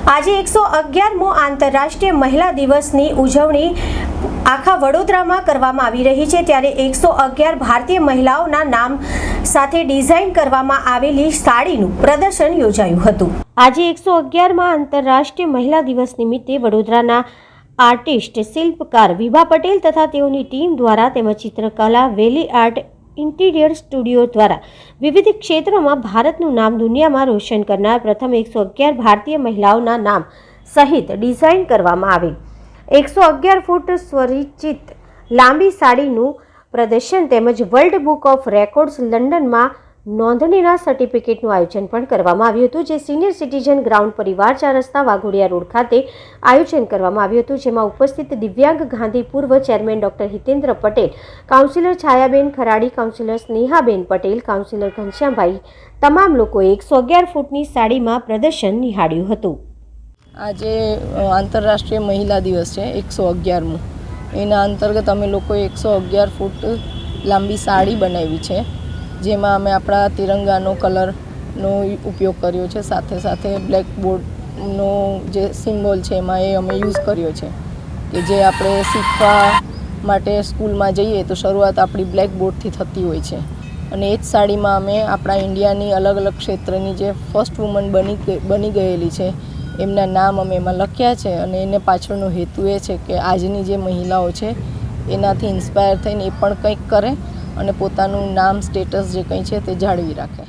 આજે 111મો આંતરરાષ્ટ્રીય મહિલા દિવસની ઉજવણી આખા વડોદરામાં કરવામાં આવી રહી છે। ત્યારે 111 ભારતીય મહિલાઓના નામ સાથે ડિઝાઇન કરવામાં આવેલી સાડીનું પ્રદર્શન યોજાયું હતું। આજે 111માં આંતરરાષ્ટ્રીય મહિલા દિવસ નિમિત્તે વડોદરાના આર્ટિસ્ટ શિલ્પકાર વિભા પટેલ તથા તેઓની ટીમ દ્વારા તેમજ ચિત્રકલા વેલી આર્ટ ઇન્ટિરિયર સ્ટુડિયો દ્વારા વિવિધ ક્ષેત્રોમાં ભારતનું નામ દુનિયામાં રોશન કરનાર પ્રથમ 111 ભારતીય મહિલાઓના નામ સહિત ડિઝાઇન કરવામાં આવેલ 111 ફૂટ સ્વરચિત લાંબી સાડીનું પ્રદર્શન તેમજ વર્લ્ડ બુક ઓફ રેકોર્ડ્સ લંડનમાં નોંધણીના સર્ટિફિકેટનું આયોજન પણ કરવામાં આવ્યું હતું, જે સિનિયર સિટીઝન ગ્રાઉન્ડ પરિવાર 4 રસ્તા વાઘોડિયા રોડ ખાતે આયોજન કરવામાં આવ્યું હતું, જેમાં ઉપસ્થિત દિવ્યાંગ ગાંધી પૂર્વ chairman doctor Hitendra Patel, councillor Chhayaben Kharadi, councillor Snehaben Patel, councillor Ghanshyambhai તમામ લોકોએ 111 ફૂટની સાડીમાં પ્રદર્શન નિહાળ્યું હતું। આજે આંતરરાષ્ટ્રીય મહિલા દિવસ છે 111મો। એના અંતર્ગત અમે લોકોએ 111 ફૂટ લાંબી સાડી બનાવી છે, જેમાં અમે આપણા તિરંગાનો કલરનો ઉપયોગ કર્યો છે, સાથે સાથે બ્લેક બોર્ડનો જે સિમ્બોલ છે એમાં એ અમે યુઝ કર્યો છે કે જે આપણે શીખવા માટે સ્કૂલમાં જઈએ તો શરૂઆત આપણી બ્લેક બોર્ડથી થતી હોય છે, અને એ જ સાડીમાં અમે આપણા ઇન્ડિયાની અલગ અલગ ક્ષેત્રની જે ફર્સ્ટ વુમન બની ગયેલી છે એમના નામ અમે એમાં લખ્યા છે, અને એને પાછળનો હેતુ એ છે કે આજની જે મહિલાઓ છે એનાથી ઇન્સ્પાયર થઈને એ પણ કંઈક કરે અને પોતાનું નામ સ્ટેટસ જે કંઈ છે તે જાળવી રાખે।